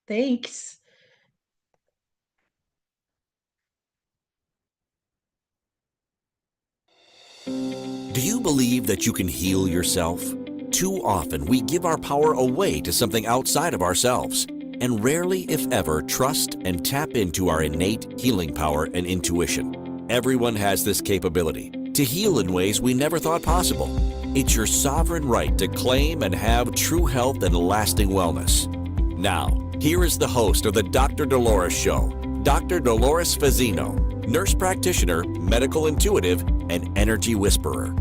Thanks. Do you believe that you can heal yourself? Too often, we give our power away to something outside of ourselves, and rarely, if ever, trust and tap into our innate healing power and intuition. Everyone has this capability to heal in ways we never thought possible. It's your sovereign right to claim and have true health and lasting wellness. Now, here is the host of the Dr. Dolores Show, Dr. Dolores Fazzino, nurse practitioner, medical intuitive, and energy whisperer.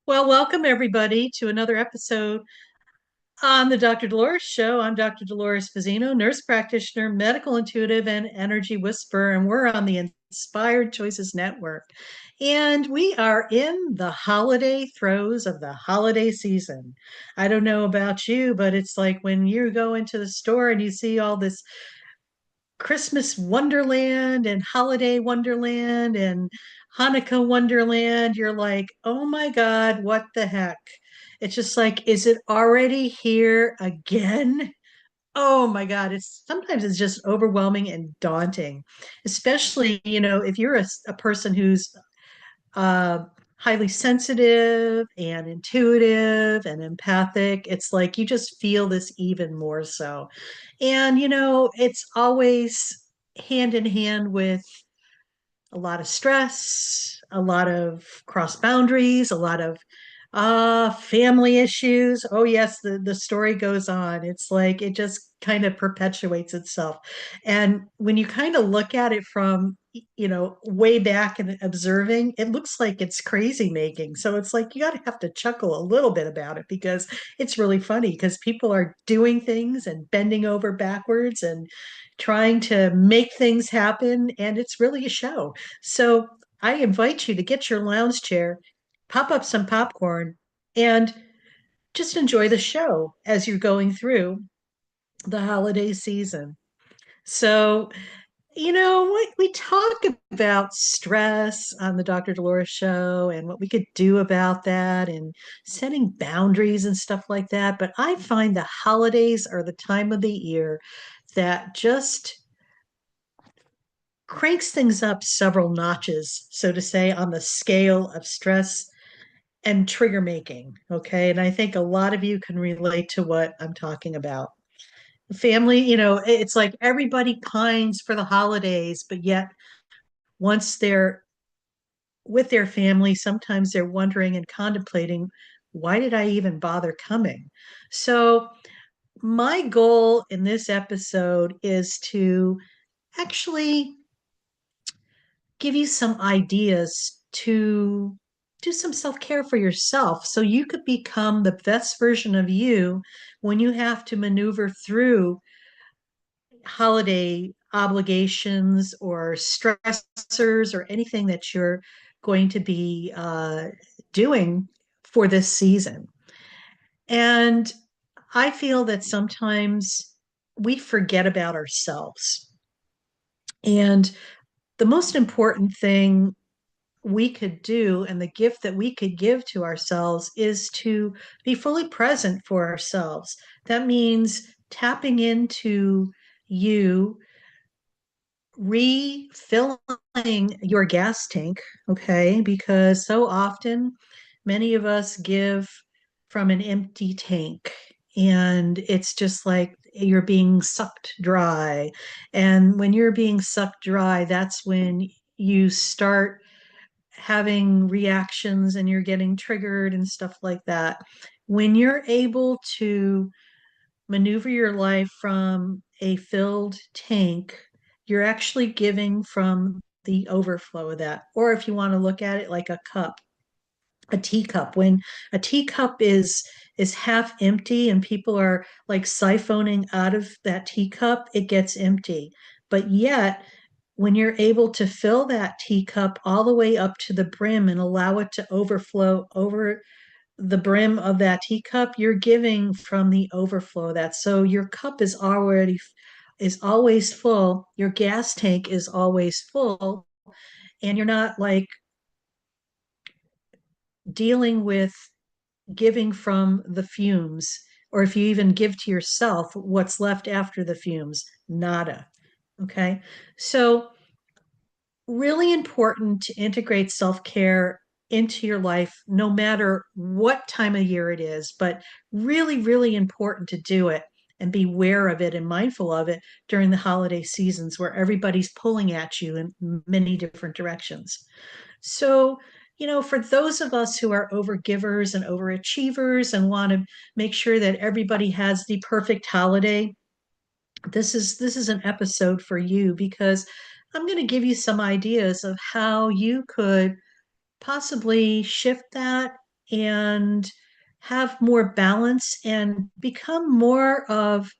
Well, welcome everybody to another episode on the Dr. Dolores Show. I'm Dr. Dolores Fazzino, nurse practitioner, medical intuitive, and energy whisperer, and we're on the Inspired Choices Network. And we are in the holiday throes of the holiday season. I don't know about you, but it's like when you go into the store and you see all this Christmas Wonderland and Holiday Wonderland and Hanukkah Wonderland, you're like, oh my God, what the heck? It's just like, is it already here again? Oh my God, it's just overwhelming and daunting, especially, if you're a person who's uh, highly sensitive and intuitive and empathic. It's like you just feel this even more so. And, it's always hand in hand with a lot of stress, a lot of cross boundaries, a lot of family issues. Oh yes, the story goes on. It's like it just kind of perpetuates itself. And when you kind of look at it from, way back and observing, it looks like it's crazy making. So it's like you got to have to chuckle a little bit about it because it's really funny because people are doing things and bending over backwards and trying to make things happen, and it's really a show. So I invite you to get your lounge chair, pop up some popcorn, and just enjoy the show as you're going through the holiday season. So, we talk about stress on the Dr. Dolores Show and what we could do about that and setting boundaries and stuff like that. But I find the holidays are the time of the year that just cranks things up several notches, so to say, on the scale of stress and trigger making. Okay. And I think a lot of you can relate to what I'm talking about. Family, it's like everybody pines for the holidays, but yet once they're with their family, sometimes they're wondering and contemplating, why did I even bother coming? So, my goal in this episode is to actually give you some ideas to do some self care for yourself so you could become the best version of you when you have to maneuver through holiday obligations or stressors or anything that you're going to be doing for this season. And I feel that sometimes we forget about ourselves. And the most important thing we could do and the gift that we could give to ourselves is to be fully present for ourselves. That means tapping into you, refilling your gas tank, okay? Because so often many of us give from an empty tank, and it's just like you're being sucked dry. And when you're being sucked dry, that's when you start having reactions and you're getting triggered and stuff like that. When you're able to maneuver your life from a filled tank, you're actually giving from the overflow of that. Or if you want to look at it like a cup, a teacup, when a teacup is half empty and people are like siphoning out of that teacup, it gets empty. But yet when you're able to fill that teacup all the way up to the brim and allow it to overflow over the brim of that teacup, you're giving from the overflow of that. So your cup is always full. Your gas tank is always full, and you're not like dealing with giving from the fumes or if you even give to yourself, what's left after the fumes? Nada. Okay. So, really important to integrate self care into your life, no matter what time of year it is, but really, really important to do it and be aware of it and mindful of it during the holiday seasons where everybody's pulling at you in many different directions. So, for those of us who are overgivers and overachievers and want to make sure that everybody has the perfect holiday, this is an episode for you because I'm going to give you some ideas of how you could possibly shift that and have more balance and become more of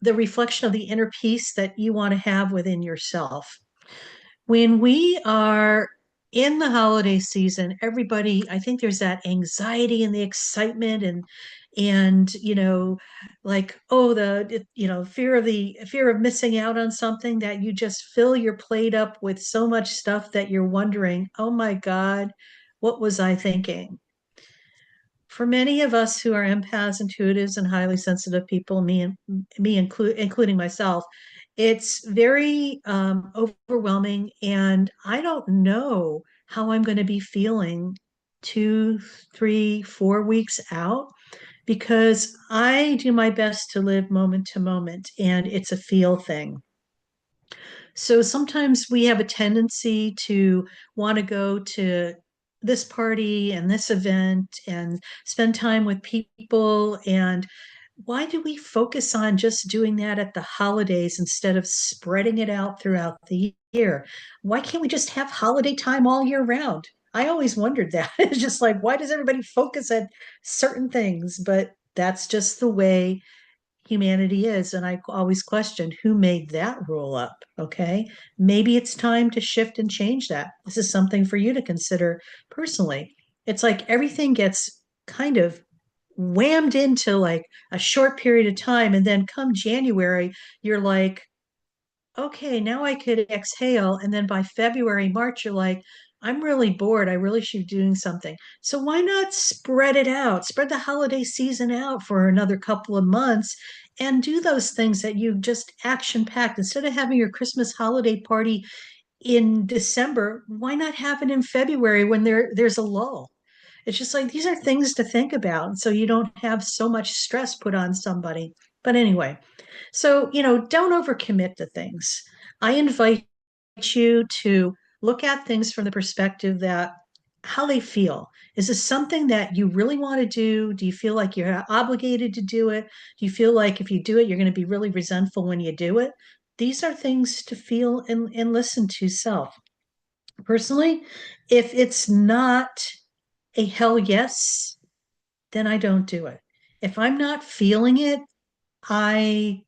the reflection of the inner peace that you want to have within yourself. When we are in the holiday season, everybody, I think there's that anxiety and the excitement and like, oh, fear of missing out on something, that you just fill your plate up with so much stuff that you're wondering, oh my God, what was I thinking? For many of us who are empaths, intuitives, and highly sensitive people, including myself, it's very overwhelming, and I don't know how I'm going to be feeling 2, 3, 4 weeks out because I do my best to live moment to moment, and it's a feel thing. So sometimes we have a tendency to want to go to this party and this event and spend time with people. And why do we focus on just doing that at the holidays instead of spreading it out throughout the year? Why can't we just have holiday time all year round? I always wondered that. It's just like, why does everybody focus at certain things? But that's just the way humanity is. And I always questioned who made that rule up. Okay. Maybe it's time to shift and change that. This is something for you to consider personally. It's like everything gets kind of whammed into like a short period of time. And then come January, you're like, okay, now I could exhale. And then by February, March, you're like, I'm really bored. I really should be doing something. So why not spread it out? Spread the holiday season out for another couple of months and do those things that you just action packed. Instead of having your Christmas holiday party in December, why not have it in February when there's a lull? It's just like these are things to think about so you don't have so much stress put on somebody. But anyway, so, don't overcommit to things. I invite you to look at things from the perspective that how they feel. Is this something that you really want to do? Do you feel like you're obligated to do it? Do you feel like if you do it, you're going to be really resentful when you do it? These are things to feel and listen to self. Personally, if it's not a hell yes, then I don't do it. If I'm not feeling it, I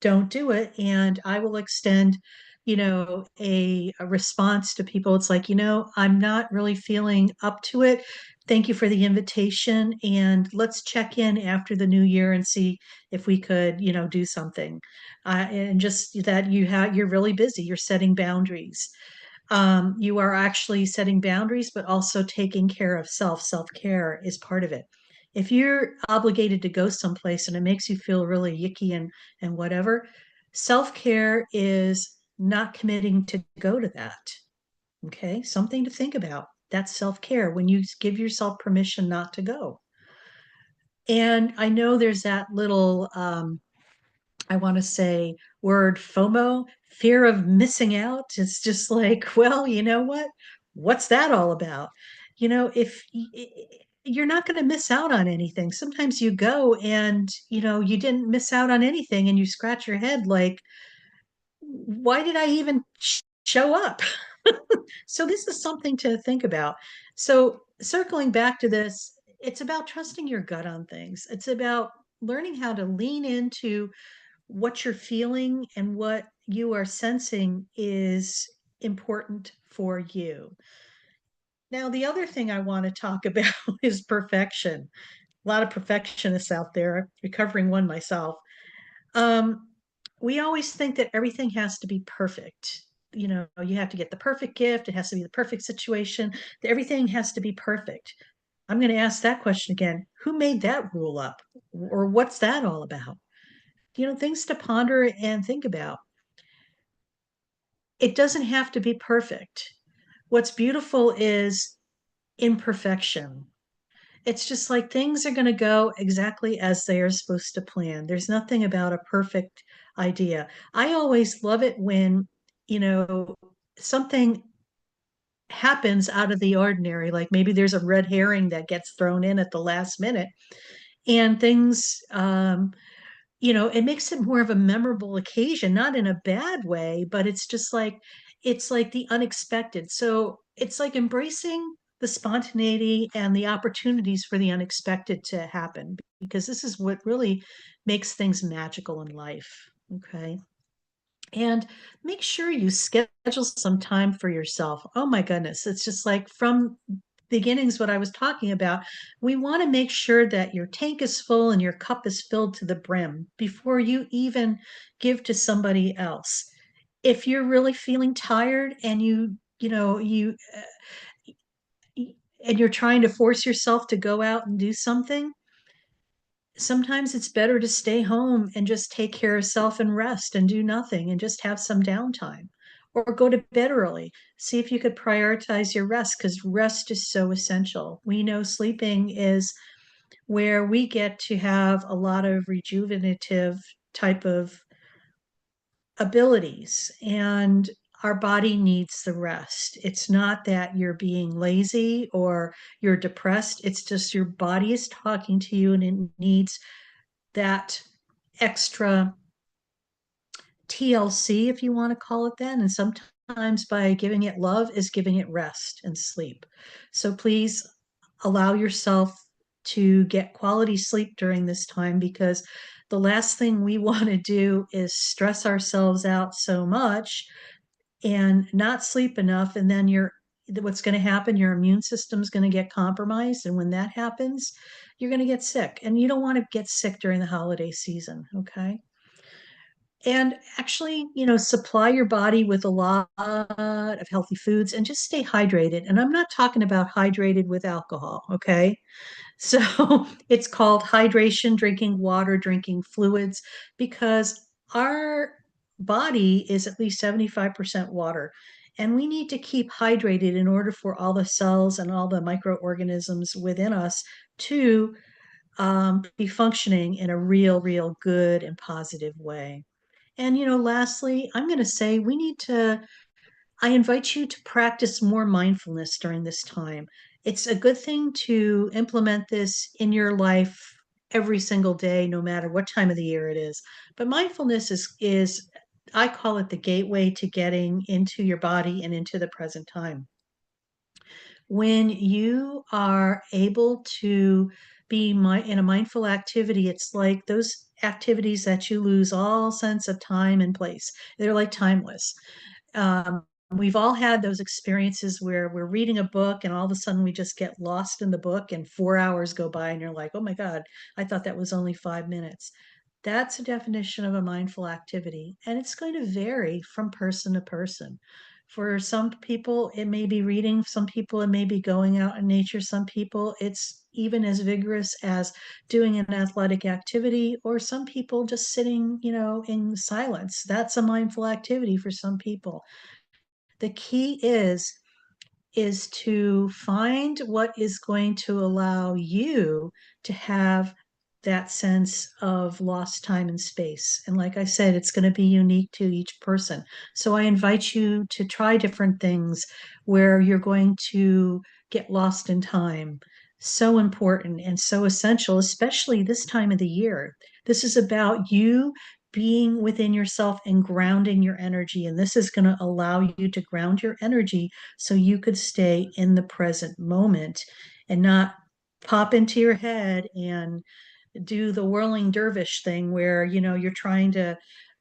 don't do it. And I will extend, a response to people. It's like, I'm not really feeling up to it. Thank you for the invitation. And let's check in after the new year and see if we could, do something. And just that you're really busy, you're setting boundaries. You are actually setting boundaries, but also taking care of self. Self care is part of it. If you're obligated to go someplace and it makes you feel really yicky and whatever, self care is not committing to go to that. Okay, something to think about. That's self care when you give yourself permission not to go. And I know there's that little I want to say word FOMO, fear of missing out. It's just like, well, you know what? What's that all about? If you're not going to miss out on anything, sometimes you go and, you didn't miss out on anything and you scratch your head like, why did I even show up? So this is something to think about. So circling back to this, it's about trusting your gut on things. It's about learning how to lean into what you're feeling and what you are sensing is important for you. Now, the other thing I want to talk about is perfection. A lot of perfectionists out there, recovering one myself. Um, we always think that everything has to be perfect. You have to get the perfect gift, it has to be the perfect situation, everything has to be perfect. I'm going to ask that question again. Who made that rule up? Or what's that all about? Things to ponder and think about. It doesn't have to be perfect. What's beautiful is imperfection. It's just like things are going to go exactly as they are supposed to plan. There's nothing about a perfect idea. I always love it when, you know, something happens out of the ordinary, like maybe there's a red herring that gets thrown in at the last minute and things it makes it more of a memorable occasion, not in a bad way, but it's like the unexpected. So it's like embracing the spontaneity and the opportunities for the unexpected to happen, because this is what really makes things magical in life. Okay. And make sure you schedule some time for yourself. Oh my goodness. It's just like from beginnings, what I was talking about. We want to make sure that your tank is full and your cup is filled to the brim before you even give to somebody else. If you're really feeling tired and and you're trying to force yourself to go out and do something, sometimes it's better to stay home and just take care of self and rest and do nothing and just have some downtime, or go to bed early. See if you could prioritize your rest, because rest is so essential. We know sleeping is where we get to have a lot of rejuvenative type of abilities, and our body needs the rest. It's not that you're being lazy or you're depressed. It's just your body is talking to you and it needs that extra TLC, if you want to call it that. And sometimes by giving it love is giving it rest and sleep. So please allow yourself to get quality sleep during this time, because the last thing we want to do is stress ourselves out so much and not sleep enough. And then what's going to happen, your immune system is going to get compromised. And when that happens, you're going to get sick. And you don't want to get sick during the holiday season. Okay. And actually, supply your body with a lot of healthy foods and just stay hydrated. And I'm not talking about hydrated with alcohol, okay? So it's called hydration, drinking water, drinking fluids, because our body is at least 75% water. And we need to keep hydrated in order for all the cells and all the microorganisms within us to be functioning in a real good and positive way. And, lastly, I'm going to say I invite you to practice more mindfulness during this time. It's a good thing to implement this in your life every single day, no matter what time of the year it is. But mindfulness is I call it the gateway to getting into your body and into the present time. When you are able to in a mindful activity, it's like those activities that you lose all sense of time and place. They're like timeless. We've all had those experiences where we're reading a book and all of a sudden we just get lost in the book and 4 hours go by and you're like, oh my God, I thought that was only 5 minutes. That's a definition of a mindful activity, and it's going to vary from person to person. For some people, it may be reading, some people, it may be going out in nature, some people, it's even as vigorous as doing an athletic activity, or some people just sitting, in silence. That's a mindful activity for some people. The key is to find what is going to allow you to have that sense of lost time and space. And like I said, it's going to be unique to each person. So I invite you to try different things where you're going to get lost in time. So important and so essential, especially this time of the year. This is about you being within yourself and grounding your energy. And this is going to allow you to ground your energy so you could stay in the present moment and not pop into your head and do the whirling dervish thing where you're trying to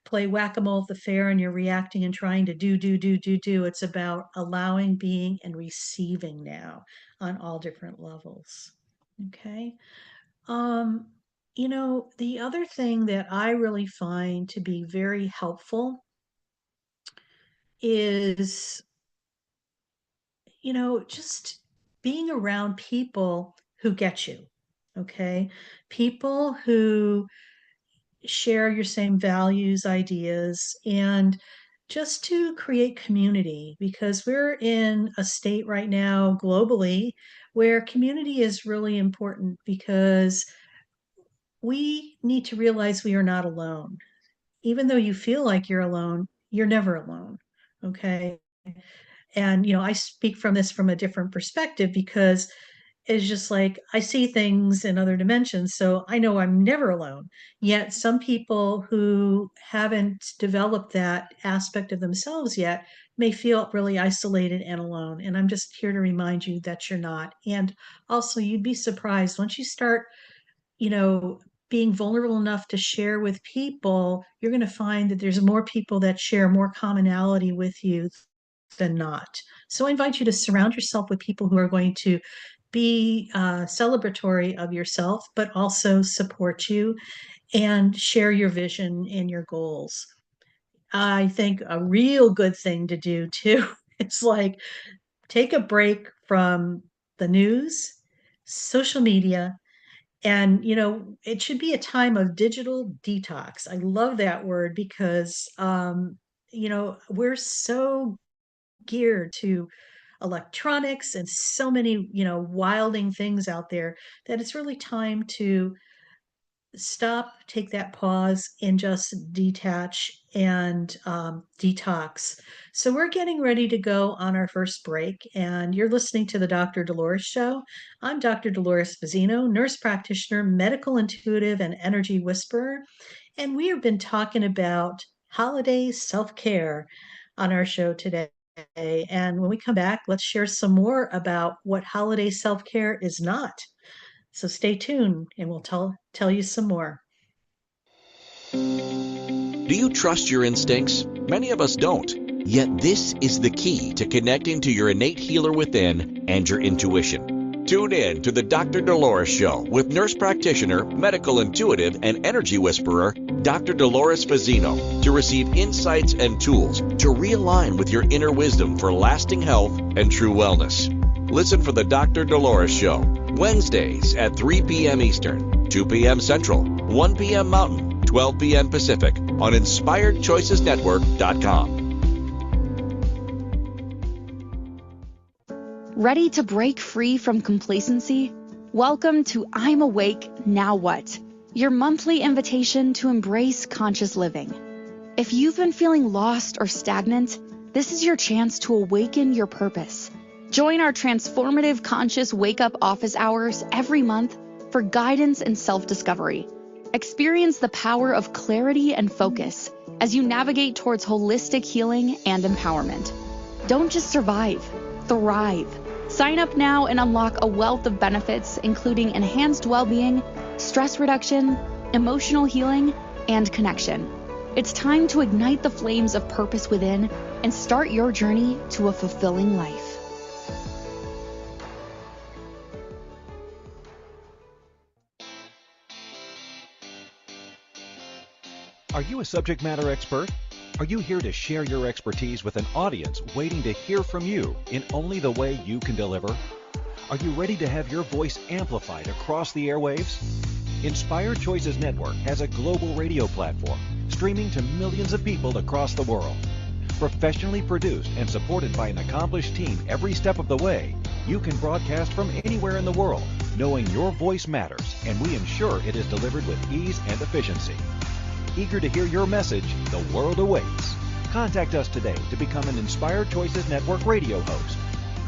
play whack-a-mole at the fair and you're reacting and trying to do. It's about allowing, being, and receiving now on all different levels. Okay. um the other thing that I really find to be very helpful is just being around people who get you. Okay. People who share your same values, ideas, and just to create community because we're in a state right now globally where community is really important because we need to realize we are not alone. Even though you feel like you're alone, you're never alone. Okay. And, I speak from this from a different perspective because it's just like I see things in other dimensions. So I know I'm never alone. Yet some people who haven't developed that aspect of themselves yet may feel really isolated and alone. And I'm just here to remind you that you're not. And also, you'd be surprised once you start, you know, being vulnerable enough to share with people, you're going to find that there's more people that share more commonality with you than not. So I invite you to surround yourself with people who are going to be celebratory of yourself, but also support you and share your vision and your goals. I think a real good thing to do too is like take a break from the news, social media, and it should be a time of digital detox. I love that word because we're so geared to electronics and so many, wilding things out there that it's really time to stop, take that pause, and just detach and detox. So, we're getting ready to go on our first break, and you're listening to the Dr. Dolores Show. I'm Dr. Dolores Fazzino, nurse practitioner, medical intuitive, and energy whisperer. And we have been talking about holiday self care on our show today. And when we come back, let's share some more about what holiday self care is not. So stay tuned and we'll tell you some more. Do you trust your instincts? Many of us don't. Yet this is the key to connecting to your innate healer within and your intuition. Tune in to the Dr. Dolores Show with nurse practitioner, medical intuitive, and energy whisperer, Dr. Dolores Fazzino, to receive insights and tools to realign with your inner wisdom for lasting health and true wellness. Listen for the Dr. Dolores Show, Wednesdays at 3 p.m. Eastern, 2 p.m. Central, 1 p.m. Mountain, 12 p.m. Pacific on InspiredChoicesNetwork.com. Ready to break free from complacency? Welcome to I'm Awake, Now What? Your monthly invitation to embrace conscious living. If you've been feeling lost or stagnant, this is your chance to awaken your purpose. Join our transformative conscious wake-up office hours every month for guidance and self-discovery. Experience the power of clarity and focus as you navigate towards holistic healing and empowerment. Don't just survive, thrive. Sign up now and unlock a wealth of benefits, including enhanced well-being, stress reduction, emotional healing, and connection. It's time to ignite the flames of purpose within and start your journey to a fulfilling life. Are you a subject matter expert? Are you here to share your expertise with an audience waiting to hear from you in only the way you can deliver? Are you ready to have your voice amplified across the airwaves? Inspired Choices Network has a global radio platform streaming to millions of people across the world. Professionally produced and supported by an accomplished team every step of the way, you can broadcast from anywhere in the world, knowing your voice matters, and we ensure it is delivered with ease and efficiency. Eager to hear your message, the world awaits. Contact us today to become an Inspired Choices Network radio host.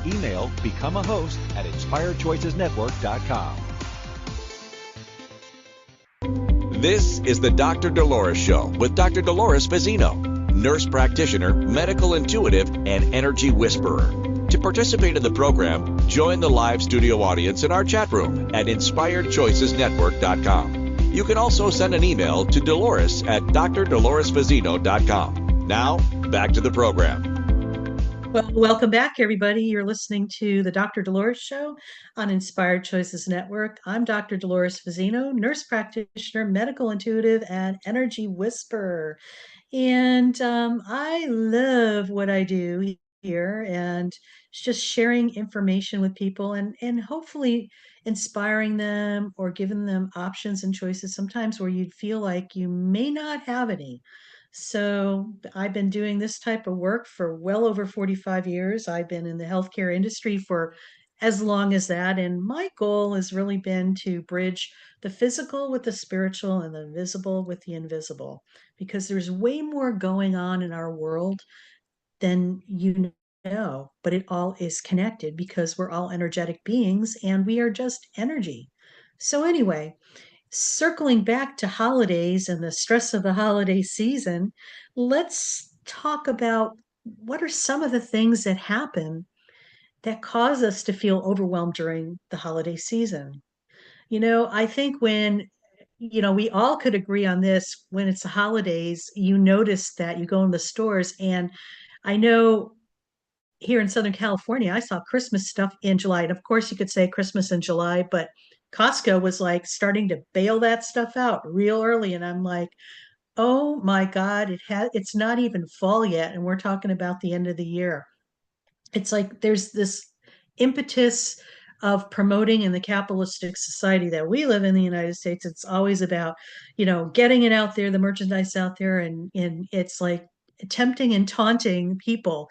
Email become a host at inspiredchoicesnetwork.com. This is the Dr. Dolores Show with Dr. Dolores Fazzino, nurse practitioner, medical intuitive, and energy whisperer. To participate in the program, join the live studio audience in our chat room at inspiredchoicesnetwork.com. You can also send an email to Dolores at drdoloresfazzino.com. Now, back to the program. Well, welcome back, everybody. You're listening to the Dr. Dolores Show on Inspired Choices Network. I'm Dr. Dolores Fazzino, nurse practitioner, medical intuitive, and energy whisperer. And I love what I do here, and it's just sharing information with people and hopefully inspiring them or giving them options and choices sometimes where you'd feel like you may not have any. So I've been doing this type of work for well over 45 years. I've been in the healthcare industry for as long as that. And my goal has really been to bridge the physical with the spiritual and the visible with the invisible, because there's way more going on in our world than you know, but it all is connected because we're all energetic beings and we are just energy. So, anyway, circling back to holidays and the stress of the holiday season, let's talk about what are some of the things that happen that cause us to feel overwhelmed during the holiday season. I think we all could agree on this. When it's the holidays, you notice that you go in the stores. And I know here in Southern California, I saw Christmas stuff in July. And of course, you could say Christmas in July, but Costco was like starting to bail that stuff out real early. And I'm like, oh my God, it's not even fall yet. And we're talking about the end of the year. It's like there's this impetus of promoting in the capitalistic society that we live in the United States. It's always about, getting it out there, the merchandise out there, and it's like tempting and taunting people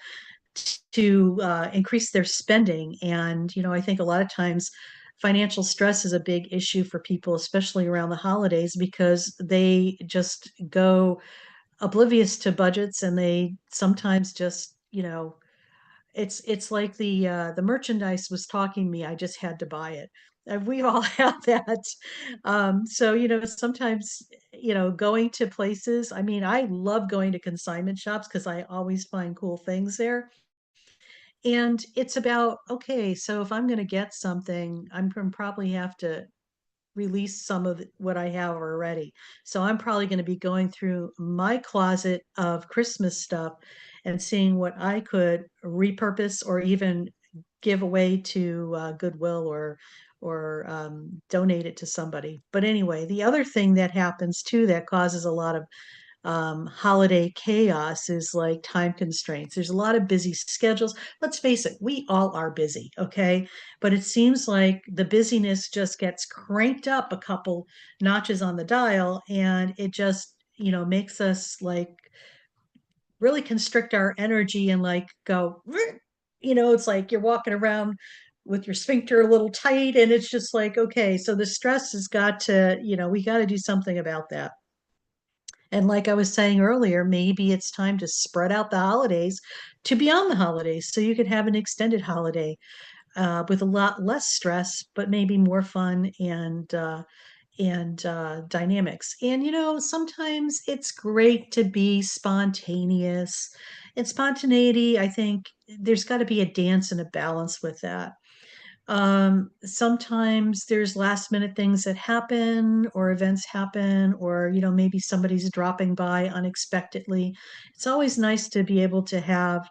to increase their spending. And, I think a lot of times financial stress is a big issue for people, especially around the holidays, because they just go oblivious to budgets and they sometimes just, it's like the merchandise was talking to me. I just had to buy it. And we all have that. So sometimes going to places. I mean, I love going to consignment shops because I always find cool things there. And it's about, okay, so if I'm going to get something, I'm going to probably have to release some of what I have already. So I'm probably going to be going through my closet of Christmas stuff and seeing what I could repurpose or even give away to Goodwill or donate it to somebody. But anyway, the other thing that happens too that causes a lot of holiday chaos is like time constraints. There's a lot of busy schedules. Let's face it, we all are busy, okay? But it seems like the busyness just gets cranked up a couple notches on the dial, and it just, makes us like really constrict our energy and like go, it's like you're walking around with your sphincter a little tight, and it's just like, okay, so the stress has got to, we got to do something about that. And like I was saying earlier, maybe it's time to spread out the holidays to beyond the holidays so you could have an extended holiday with a lot less stress, but maybe more fun and dynamics. And sometimes it's great to be spontaneous. And spontaneity, I think there's got to be a dance and a balance with that. Sometimes there's last minute things that happen or events happen, or, maybe somebody's dropping by unexpectedly. It's always nice to be able to have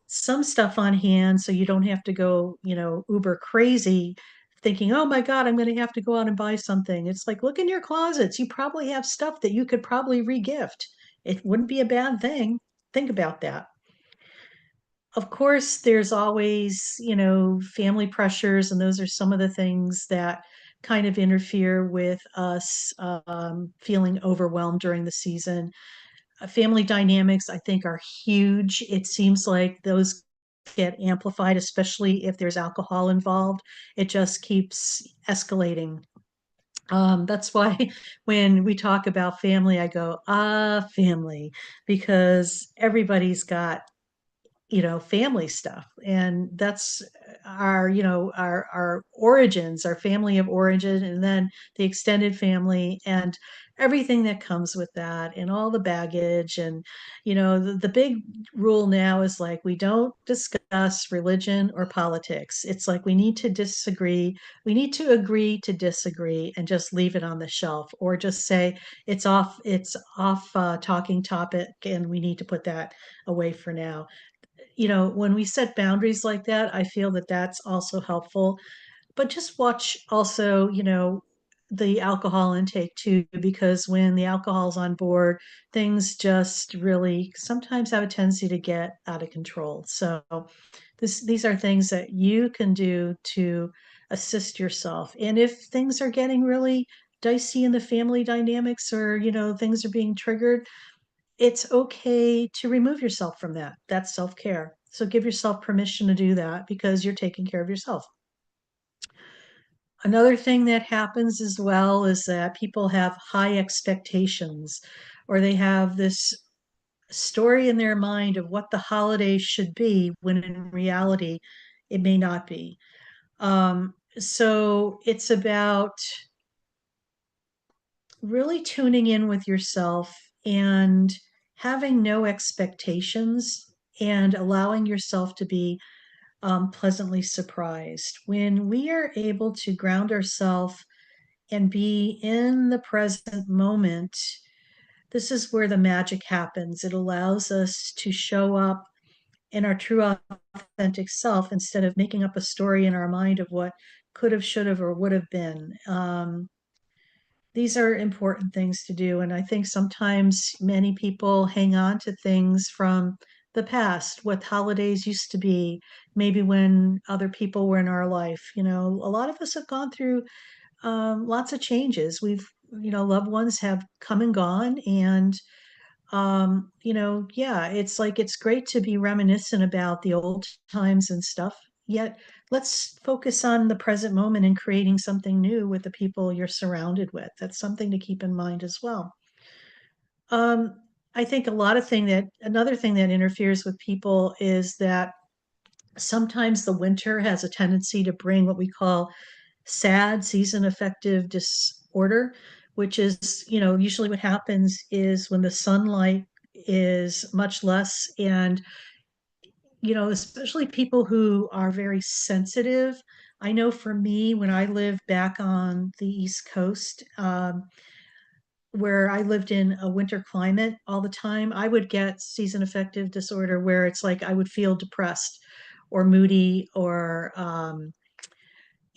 some stuff on hand so you don't have to go, uber crazy thinking, oh my God, I'm going to have to go out and buy something. It's like, look in your closets. You probably have stuff that you could probably regift. It wouldn't be a bad thing. Think about that. Of course, there's always, family pressures, and those are some of the things that kind of interfere with us feeling overwhelmed during the season. Family dynamics, I think, are huge. It seems like those get amplified, especially if there's alcohol involved. It just keeps escalating. That's why when we talk about family, I go, family, because everybody's got family stuff, and that's our our origins, our family of origin, and then the extended family and everything that comes with that and all the baggage. And the big rule now is like we don't discuss religion or politics. It's like we need to disagree, we need to agree to disagree and just leave it on the shelf, or just say it's off talking topic and we need to put that away for now. When we set boundaries like that, I feel that that's also helpful. But just watch also, the alcohol intake too, because when the alcohol's on board, things just really sometimes have a tendency to get out of control. So these are things that you can do to assist yourself. And if things are getting really dicey in the family dynamics, or, things are being triggered, it's okay to remove yourself from that. That's self-care. So give yourself permission to do that because you're taking care of yourself. Another thing that happens as well is that people have high expectations, or they have this story in their mind of what the holidays should be when in reality it may not be. So it's about really tuning in with yourself and having no expectations and allowing yourself to be pleasantly surprised. When we are able to ground ourselves and be in the present moment, this is where the magic happens. It allows us to show up in our true authentic self instead of making up a story in our mind of what could have, should have, or would have been. These are important things to do. And I think sometimes many people hang on to things from the past, what holidays used to be, maybe when other people were in our life. A lot of us have gone through lots of changes. Loved ones have come and gone. And yeah, it's like it's great to be reminiscent about the old times and stuff. Yet let's focus on the present moment and creating something new with the people you're surrounded with. That's something to keep in mind as well. Um, I think another thing that interferes with people is that sometimes the winter has a tendency to bring what we call SAD, season affective disorder, which is, usually what happens is when the sunlight is much less. And, especially people who are very sensitive. I know for me, when I lived back on the East Coast, where I lived in a winter climate all the time, I would get season affective disorder where it's like I would feel depressed or moody,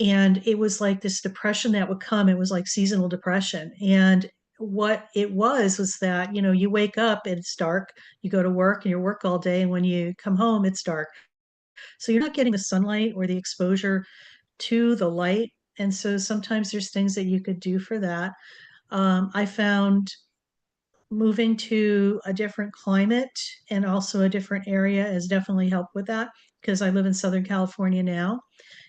and it was like this depression that would come. It was like seasonal depression. And what it was that, you wake up and it's dark, you go to work and you work all day, and when you come home, it's dark. So you're not getting the sunlight or the exposure to the light. And so sometimes there's things that you could do for that. I found moving to a different climate and also a different area has definitely helped with that, because I live in Southern California now.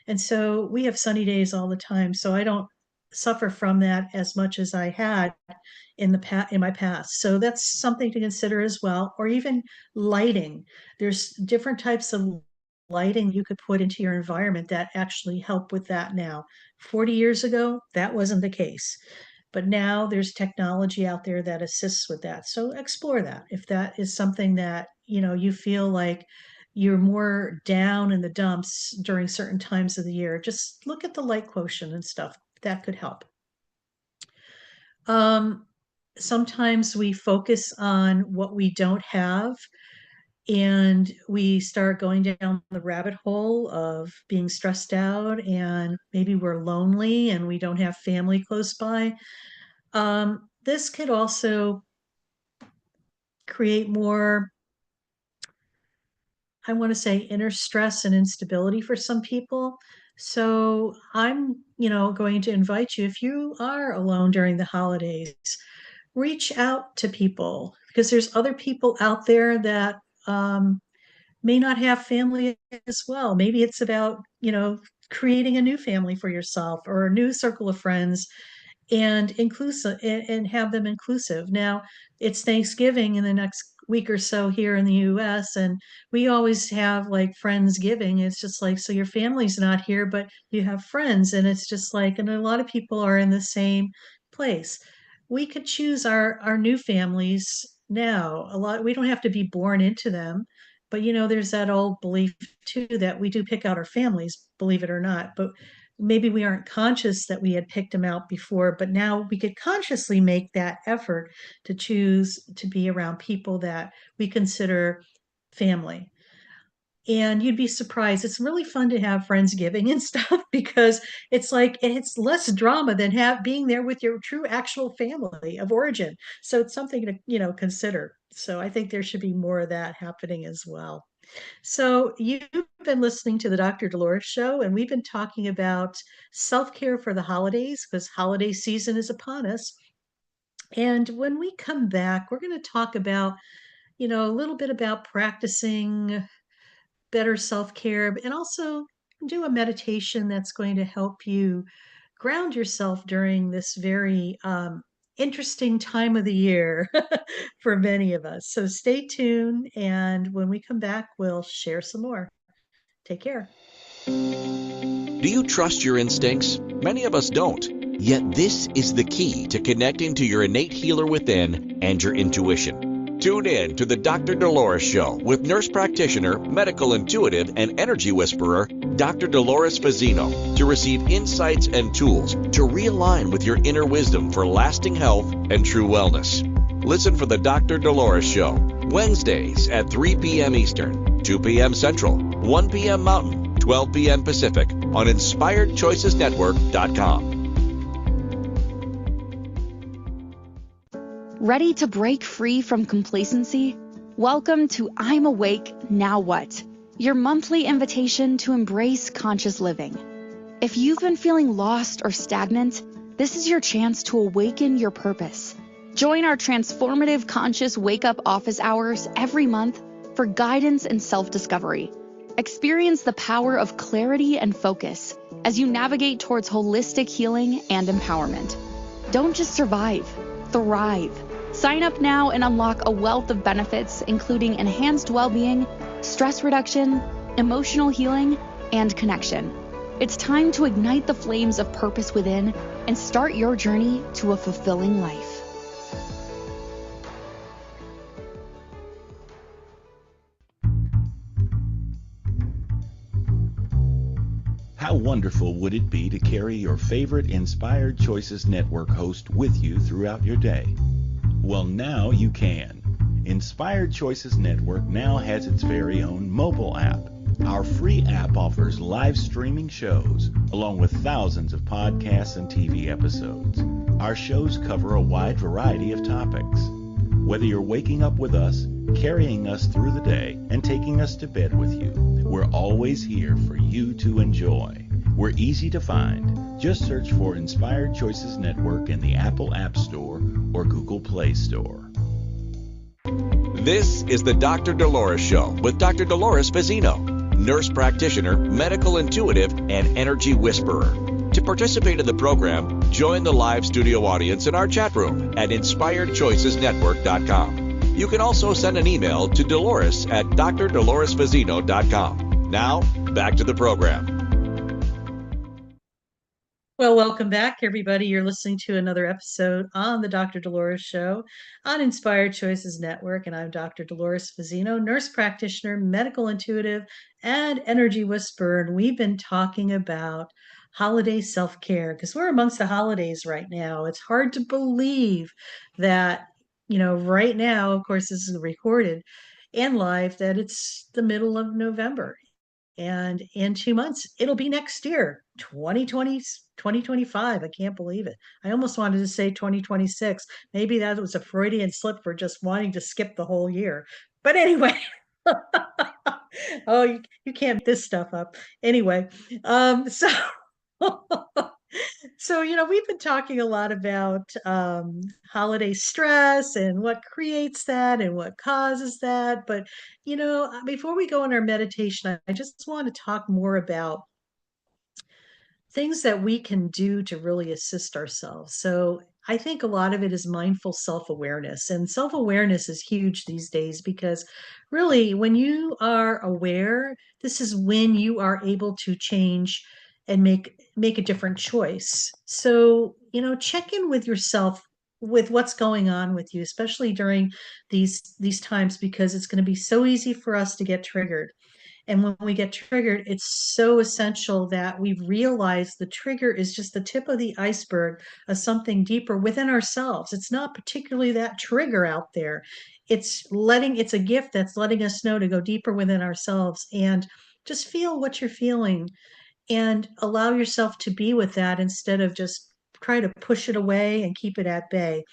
And so we have sunny days all the time. So I don't suffer from that as much as I had in my past. So that's something to consider as well. Or even lighting. There's different types of lighting you could put into your environment that actually help with that now. 40 years ago, that wasn't the case. But now there's technology out there that assists with that. So explore that. If that is something that, you feel like you're more down in the dumps during certain times of the year, just look at the light quotient and stuff. That could help. Um, Sometimes we focus on what we don't have, and we start going down the rabbit hole of being stressed out, and maybe we're lonely and we don't have family close by. This could also create more, I want to say, inner stress and instability for some people. So I'm, going to invite you, if you are alone during the holidays, reach out to people, because there's other people out there that may not have family as well. Maybe it's about, creating a new family for yourself or a new circle of friends, and inclusive, and have them inclusive. Now, it's Thanksgiving in the next week or so here in the US, and we always have like Friendsgiving. It's just like, so your family's not here, but you have friends, and it's just like, and a lot of people are in the same place. We could choose our new families now. We don't have to be born into them, but there's that old belief too that we do pick out our families, believe it or not. But maybe we aren't conscious that we had picked them out before, but now we could consciously make that effort to choose to be around people that we consider family. And you'd be surprised. It's really fun to have Friendsgiving and stuff because it's like it's less drama than being there with your true actual family of origin. So it's something to, consider. So I think there should be more of that happening as well. So you've been listening to the Dr. Dolores Show, and we've been talking about self-care for the holidays because holiday season is upon us. And when we come back, we're going to talk about, a little bit about practicing better self-care and also do a meditation that's going to help you ground yourself during this very interesting time of the year for many of us. So stay tuned. And when we come back, we'll share some more. Take care. Do you trust your instincts? Many of us don't. Yet this is the key to connecting to your innate healer within and your intuition. Tune in to the Dr. Dolores Show with nurse practitioner, medical intuitive, and energy whisperer, Dr. Dolores Fazzino, to receive insights and tools to realign with your inner wisdom for lasting health and true wellness. Listen for the Dr. Dolores Show, Wednesdays at 3 p.m. Eastern, 2 p.m. Central, 1 p.m. Mountain, 12 p.m. Pacific on InspiredChoicesNetwork.com. Ready to break free from complacency? Welcome to I'm Awake, Now What? Your monthly invitation to embrace conscious living. If you've been feeling lost or stagnant, this is your chance to awaken your purpose. Join our transformative conscious wake-up office hours every month for guidance and self-discovery. Experience the power of clarity and focus as you navigate towards holistic healing and empowerment. Don't just survive, thrive. Sign up now and unlock a wealth of benefits, including enhanced well-being, stress reduction, emotional healing, and connection. It's time to ignite the flames of purpose within and start your journey to a fulfilling life. How wonderful would it be to carry your favorite Inspired Choices Network host with you throughout your day? Well, now you can. Inspired Choices Network now has its very own mobile app. Our free app offers live streaming shows, along with thousands of podcasts and TV episodes. Our shows cover a wide variety of topics. Whether you're waking up with us, carrying us through the day, and taking us to bed with you, we're always here for you to enjoy. We're easy to find. Just search for Inspired Choices Network in the Apple App Store or Google Play Store. This is the Dr. Dolores Show with Dr. Dolores Fazzino, nurse practitioner, medical intuitive, and energy whisperer. To participate in the program, join the live studio audience in our chat room at InspiredChoicesNetwork.com. You can also send an email to Dolores at drdoloresfazzino.com. Now, back to the program. Well, welcome back, everybody. You're listening to another episode on the Dr. Dolores Show on Inspired Choices Network. And I'm Dr. Dolores Fazzino, nurse practitioner, medical intuitive, and energy whisperer. And we've been talking about holiday self-care because we're amongst the holidays right now. It's hard to believe that, right now, of course, this is recorded and live, that it's the middle of November. And in 2 months, it'll be next year, 2020, 2025. I can't believe it. I almost wanted to say 2026. Maybe that was a Freudian slip for just wanting to skip the whole year. But anyway, oh, you can't make this stuff up. Anyway, so so, we've been talking a lot about holiday stress and what creates that and what causes that. But, before we go on our meditation, I just want to talk more about things that we can do to really assist ourselves. So I think a lot of it is mindful self-awareness. And self-awareness is huge these days because really, when you are aware, this is when you are able to change and make a different choice. So, check in with yourself with what's going on with you, especially during these times, because it's going to be so easy for us to get triggered. And when we get triggered, it's so essential that we realize the trigger is just the tip of the iceberg of something deeper within ourselves. It's not particularly that trigger out there. It's a gift that's letting us know to go deeper within ourselves and just feel what you're feeling and allow yourself to be with that instead of just try to push it away and keep it at bay.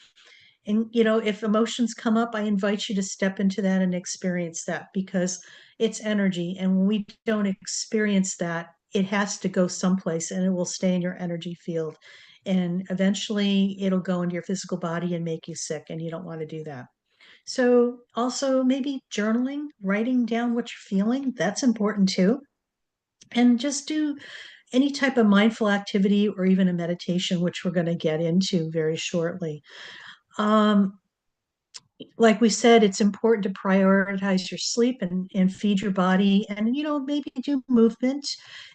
And, if emotions come up, I invite you to step into that and experience that because it's energy. And when we don't experience that, it has to go someplace and it will stay in your energy field. And eventually it'll go into your physical body and make you sick. And you don't want to do that. So, also maybe journaling, writing down what you're feeling, that's important too. And just do any type of mindful activity or even a meditation, which we're going to get into very shortly. Um, like we said, it's important to prioritize your sleep and feed your body and, maybe do movement.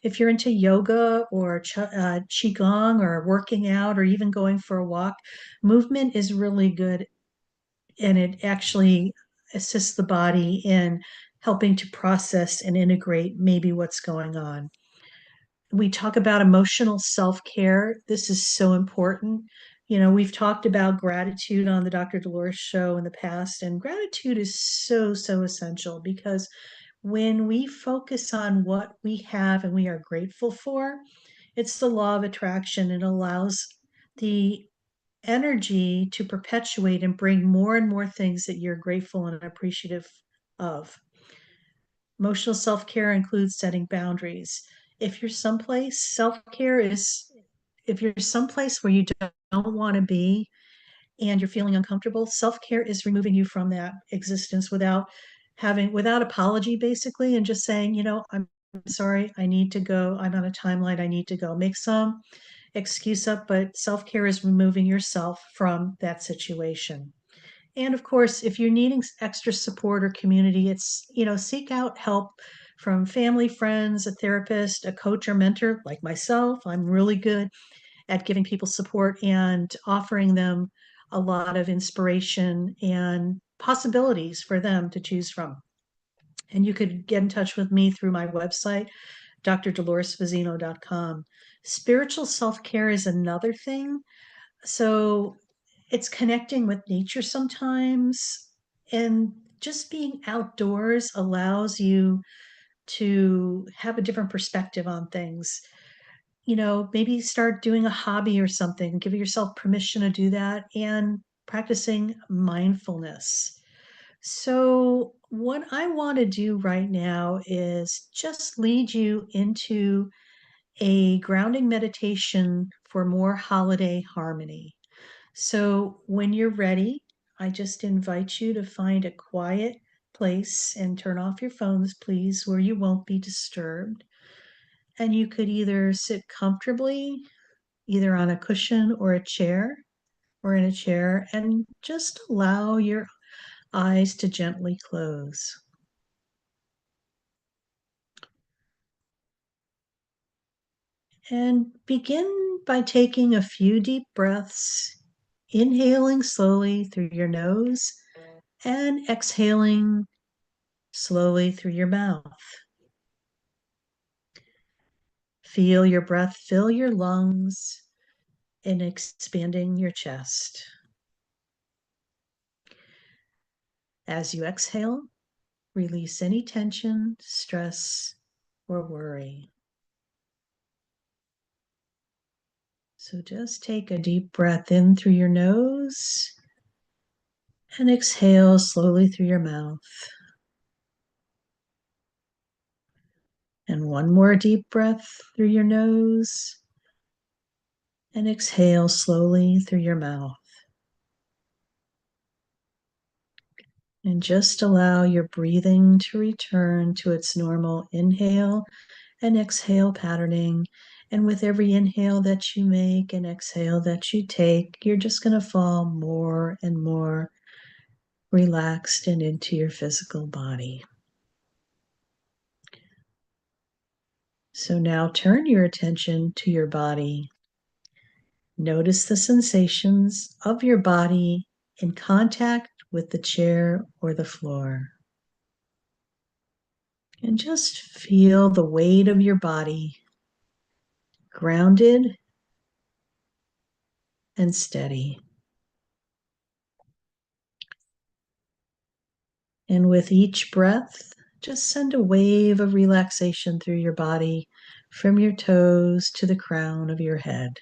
If you're into yoga or qigong or working out or even going for a walk, movement is really good and it actually assists the body in helping to process and integrate maybe what's going on. We talk about emotional self-care. This is so important. We've talked about gratitude on the Dr. Dolores Show in the past, and gratitude is so, so essential because when we focus on what we have and we are grateful for, it's the law of attraction. It allows the energy to perpetuate and bring more and more things that you're grateful and appreciative of. Emotional self-care includes setting boundaries. If you're someplace, self-care is if you're someplace where you don't want to be and you're feeling uncomfortable, self-care is removing you from that existence without apology, basically, and just saying, I'm sorry, I need to go. I'm on a timeline, I need to go. Make some excuse up, but self-care is removing yourself from that situation. And of course, if you're needing extra support or community, seek out help from family, friends, a therapist, a coach or mentor like myself. I'm really good at giving people support and offering them a lot of inspiration and possibilities for them to choose from. And you could get in touch with me through my website, drdoloresfazino.com. Spiritual self care is another thing. So it's connecting with nature sometimes. And just being outdoors allows you to have a different perspective on things. Maybe start doing a hobby or something, give yourself permission to do that, and practicing mindfulness. So, what I want to do right now is just lead you into a grounding meditation for more holiday harmony. So, when you're ready, I just invite you to find a quiet place and turn off your phones, please, where you won't be disturbed. And you could either sit comfortably, either on a cushion or in a chair, and just allow your eyes to gently close. And begin by taking a few deep breaths, inhaling slowly through your nose and exhaling slowly through your mouth. Feel your breath fill your lungs and expanding your chest. As you exhale, release any tension, stress, or worry. So just take a deep breath in through your nose and exhale slowly through your mouth. And one more deep breath through your nose and exhale slowly through your mouth. And just allow your breathing to return to its normal inhale and exhale patterning. And with every inhale that you make and exhale that you take, you're just going to fall more and more relaxed and into your physical body. So now turn your attention to your body. Notice the sensations of your body in contact with the chair or the floor. And just feel the weight of your body grounded and steady. And with each breath, just send a wave of relaxation through your body from your toes to the crown of your head.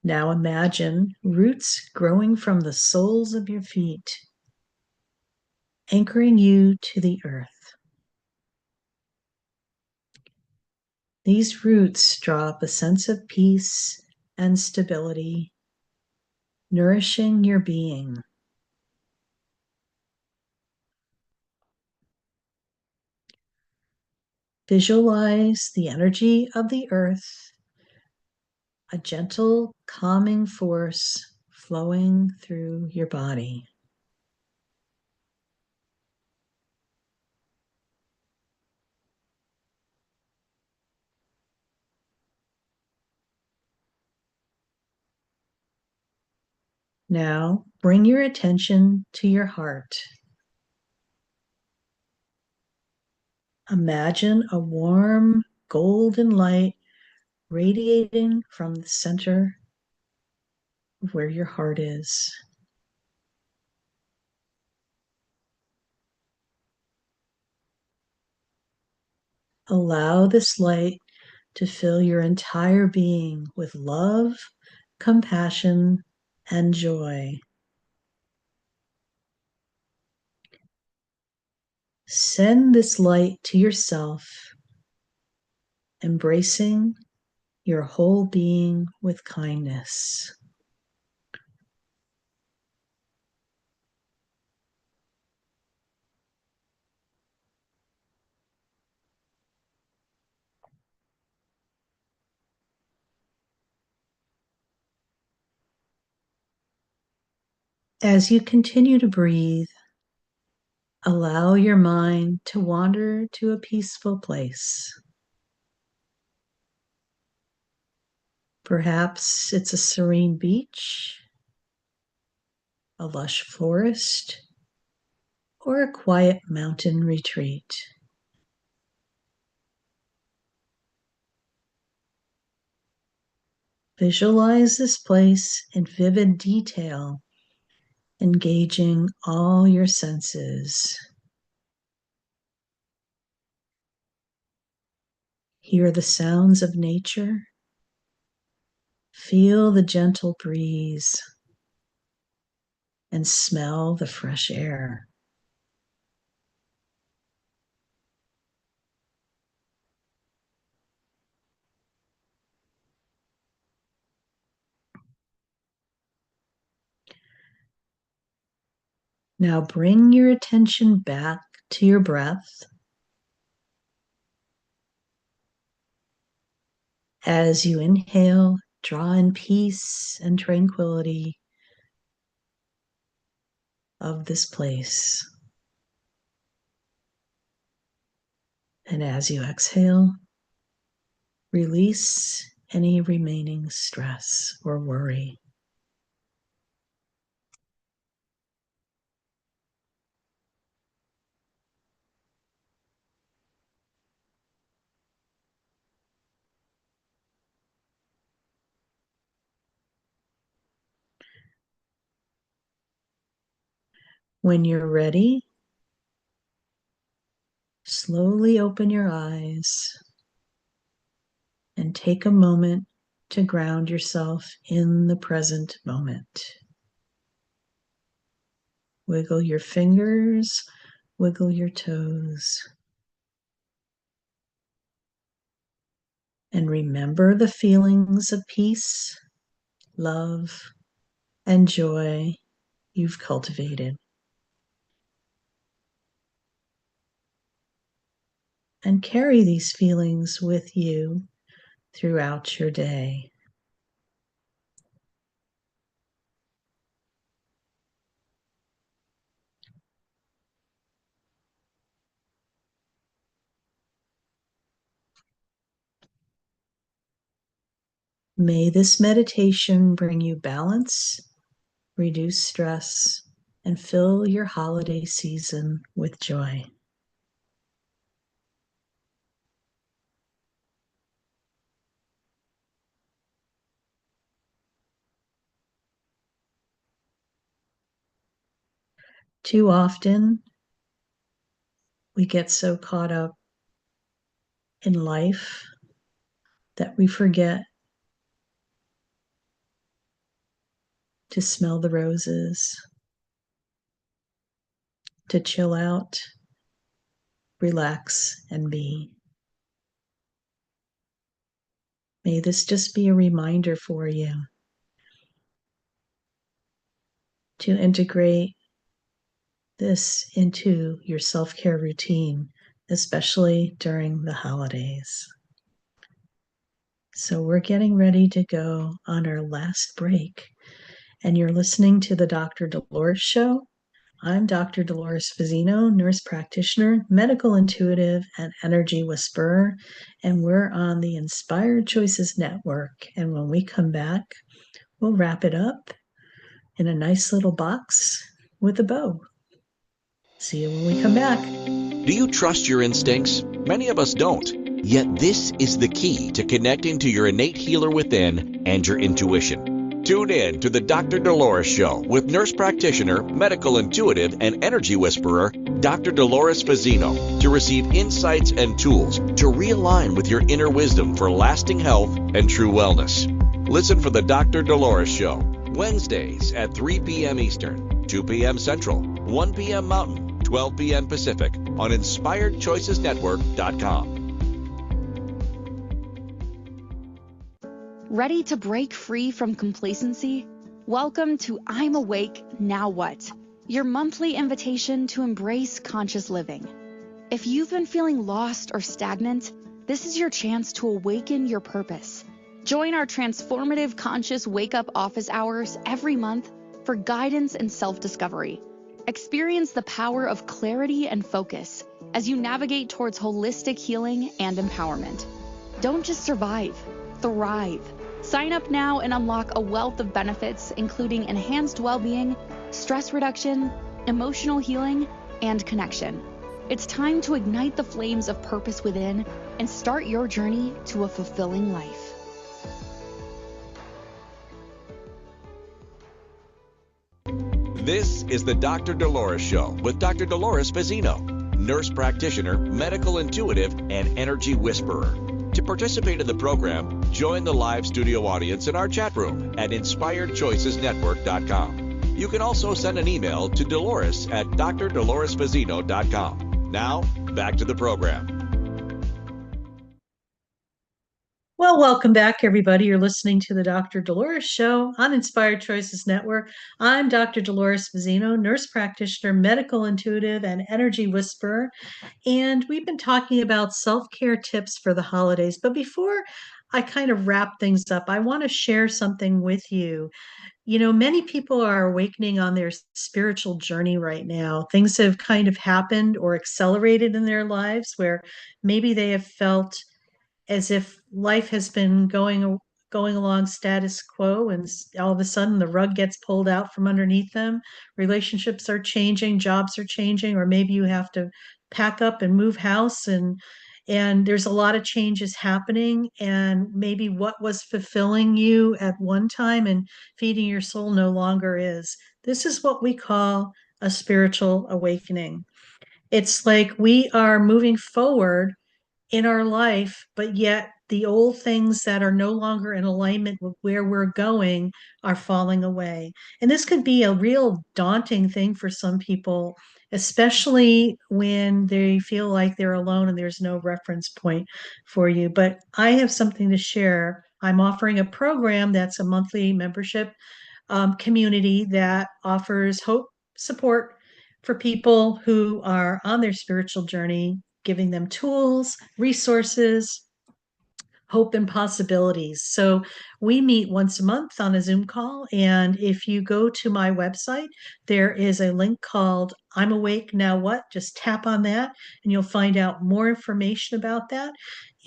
Now imagine roots growing from the soles of your feet, anchoring you to the earth. These roots draw up a sense of peace and stability, nourishing your being. Visualize the energy of the earth, a gentle, calming force flowing through your body. Now bring your attention to your heart. Imagine a warm golden light radiating from the center of where your heart is. Allow this light to fill your entire being with love, compassion, and joy. Send this light to yourself, embracing your whole being with kindness. As you continue to breathe, allow your mind to wander to a peaceful place. Perhaps it's a serene beach, a lush forest, or a quiet mountain retreat. Visualize this place in vivid detail, engaging all your senses. Hear the sounds of nature. Feel the gentle breeze and smell the fresh air. Now bring your attention back to your breath. As you inhale, draw in peace and tranquility of this place. And as you exhale, release any remaining stress or worry. When you're ready, slowly open your eyes and take a moment to ground yourself in the present moment. Wiggle your fingers, wiggle your toes. And remember the feelings of peace, love, and joy you've cultivated. And carry these feelings with you throughout your day. May this meditation bring you balance, reduce stress, and fill your holiday season with joy. Too often, we get so caught up in life that we forget to smell the roses, to chill out, relax, and be. May this just be a reminder for you to integrate this into your self-care routine, especially during the holidays. So we're getting ready to go on our last break, and you're listening to the Dr. Dolores Show. I'm Dr. Dolores Fazzino, nurse practitioner, medical intuitive, and energy whisperer, and we're on the Inspired Choices Network. And when we come back, we'll wrap it up in a nice little box with a bow. See you when we come back. Do you trust your instincts? Many of us don't. Yet this is the key to connecting to your innate healer within and your intuition. Tune in to the Dr. Dolores Show with nurse practitioner, medical intuitive, and energy whisperer, Dr. Dolores Fazzino, to receive insights and tools to realign with your inner wisdom for lasting health and true wellness. Listen for the Dr. Dolores Show, Wednesdays at 3 p.m. Eastern, 2 p.m. Central, 1 p.m. Mountain, 12 p.m. Pacific on InspiredChoicesNetwork.com. Ready to break free from complacency? Welcome to I'm Awake, Now What? Your monthly invitation to embrace conscious living. If you've been feeling lost or stagnant, this is your chance to awaken your purpose. Join our transformative conscious wake-up office hours every month for guidance and self-discovery. Experience the power of clarity and focus as you navigate towards holistic healing and empowerment. Don't just survive, thrive. Sign up now and unlock a wealth of benefits, including enhanced well-being, stress reduction, emotional healing, and connection. It's time to ignite the flames of purpose within and start your journey to a fulfilling life. This is the Dr. Dolores Show with Dr. Dolores Fazzino, nurse practitioner, medical intuitive, and energy whisperer. To participate in the program, join the live studio audience in our chat room at InspiredChoicesNetwork.com. You can also send an email to Dolores at drdoloresfazzino.com. Now, back to the program. Well, welcome back, everybody. You're listening to the Dr. Dolores Show on Inspired Choices Network. I'm Dr. Dolores Fazzino, nurse practitioner, medical intuitive, and energy whisperer. And we've been talking about self-care tips for the holidays. But before I kind of wrap things up, I want to share something with you. You know, many people are awakening on their spiritual journey right now. Things have kind of happened or accelerated in their lives where maybe they have felt as if life has been going along status quo, and all of a sudden the rug gets pulled out from underneath them. Relationships are changing, jobs are changing, or maybe you have to pack up and move house, and there's a lot of changes happening, and maybe what was fulfilling you at one time and feeding your soul no longer is. This is what we call a spiritual awakening. It's like we are moving forward in our life, but yet the old things that are no longer in alignment with where we're going are falling away. And this could be a real daunting thing for some people, especially when they feel like they're alone and there's no reference point for you. But I have something to share. I'm offering a program that's a monthly membership community that offers hope, support for people who are on their spiritual journey, giving them tools, resources, hope, and possibilities. So we meet once a month on a Zoom call. And if you go to my website, there is a link called I'm Awake Now What? Just tap on that and you'll find out more information about that.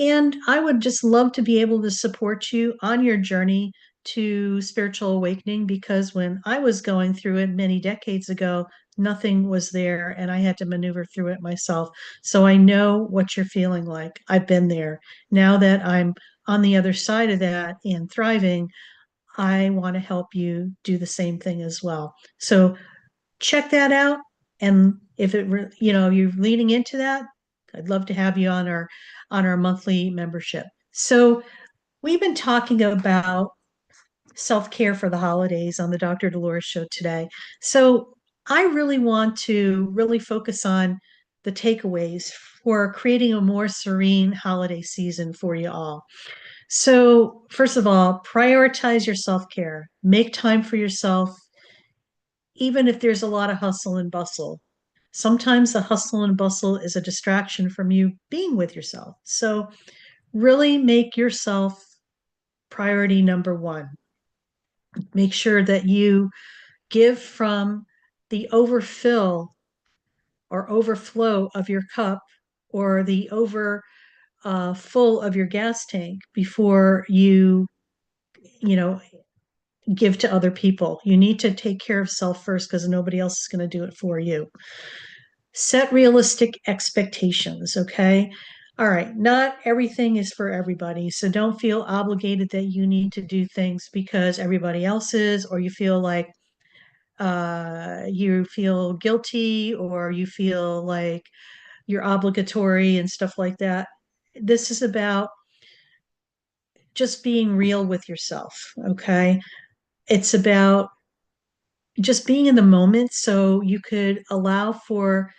And I would just love to be able to support you on your journey to spiritual awakening because when I was going through it many decades ago, nothing was there and I had to maneuver through it myself. So I know what you're feeling like. I've been there. Now that I'm on the other side of that and thriving, I want to help you do the same thing as well. So check that out. And if you're leaning into that, I'd love to have you on our monthly membership. So we've been talking about self-care for the holidays on the Dr. Dolores Show today. So I really want to really focus on the takeaways for creating a more serene holiday season for you all. So, first of all, prioritize your self-care. Make time for yourself, even if there's a lot of hustle and bustle. Sometimes the hustle and bustle is a distraction from you being with yourself. So, really make yourself priority number one. Make sure that you give from the overfill or overflow of your cup or the over full of your gas tank before you know, give to other people. You need to take care of self first because nobody else is going to do it for you. Set realistic expectations, okay? All right, not everything is for everybody. So don't feel obligated that you need to do things because everybody else is, or you feel like you feel guilty or you feel like you're obligatory and stuff like that. This is about just being real with yourself, okay? It's about just being in the moment so you could allow for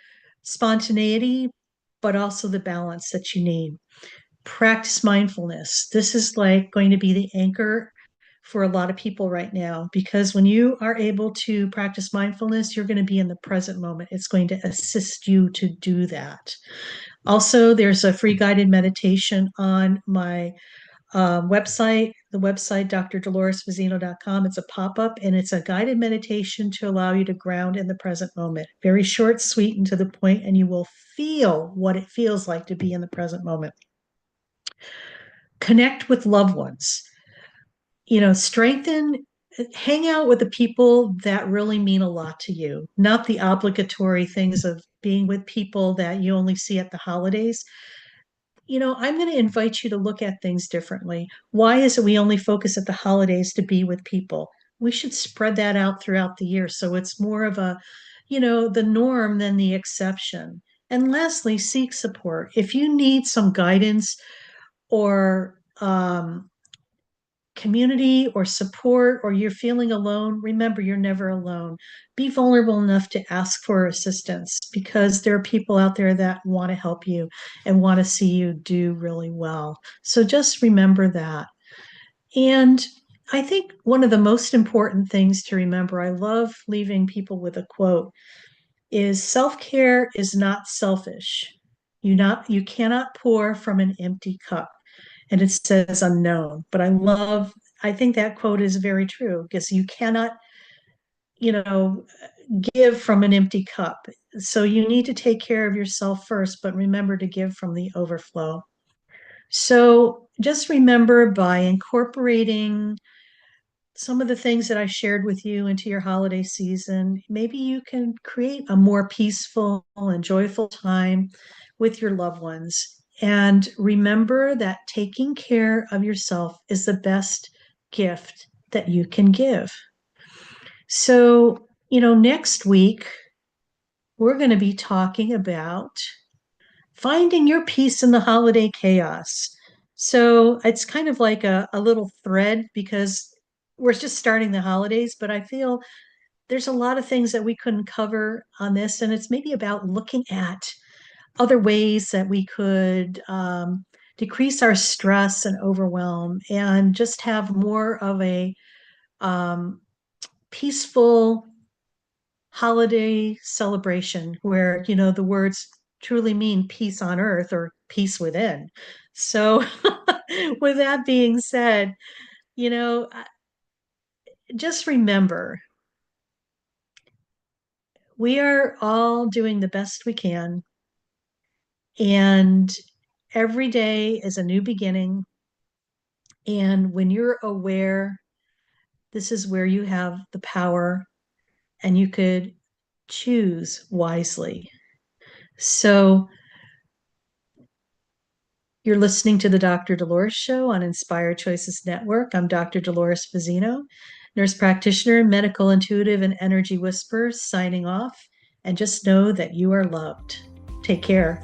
spontaneity, but also the balance that you need. Practice mindfulness. This is like going to be the anchor for a lot of people right now because when you are able to practice mindfulness, you're going to be in the present moment. It's going to assist you to do that. Also, there's a free guided meditation on my website, the website, drdoloresfazino.com. It's a pop up and it's a guided meditation to allow you to ground in the present moment. Very short, sweet, and to the point, and you will feel what it feels like to be in the present moment. Connect with loved ones. Strengthen, hang out with the people that really mean a lot to you, not the obligatory things of being with people that you only see at the holidays. I'm going to invite you to look at things differently. Why is it we only focus at the holidays to be with people? We should spread that out throughout the year so it's more of the norm than the exception. And lastly, seek support. If you need some guidance or community or support or you're feeling alone, remember you're never alone. Be vulnerable enough to ask for assistance because there are people out there that want to help you and want to see you do really well. So just remember that. And I think one of the most important things to remember, I love leaving people with a quote, is self-care is not selfish. You cannot pour from an empty cup. And it says unknown. But I think that quote is very true because you cannot, you know, give from an empty cup. So you need to take care of yourself first, but remember to give from the overflow. So just remember by incorporating some of the things that I shared with you into your holiday season, maybe you can create a more peaceful and joyful time with your loved ones. And remember that taking care of yourself is the best gift that you can give. So, next week, we're going to be talking about finding your peace in the holiday chaos. So it's kind of like a little thread because we're just starting the holidays, but I feel there's a lot of things that we couldn't cover on this. And it's maybe about looking at other ways that we could decrease our stress and overwhelm and just have more of a um, peaceful holiday celebration where the words truly mean peace on earth or peace within. So with that being said, you know just remember we are all doing the best we can, and every day is a new beginning. And when you're aware This is where you have the power and you could choose wisely. So you're listening to the Dr. Dolores Show on Inspired Choices Network. I'm Dr. Dolores Fazzino, nurse practitioner, medical intuitive, and energy whisperer, signing off. And just know that you are loved. Take care.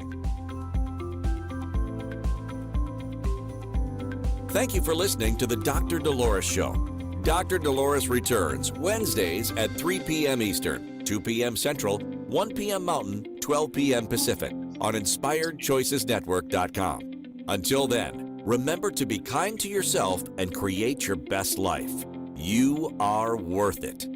Thank you for listening to the Dr. Dolores Show. Dr. Dolores returns Wednesdays at 3 p.m. Eastern, 2 p.m. Central, 1 p.m. Mountain, 12 p.m. Pacific on InspiredChoicesNetwork.com. Until then, remember to be kind to yourself and create your best life. You are worth it.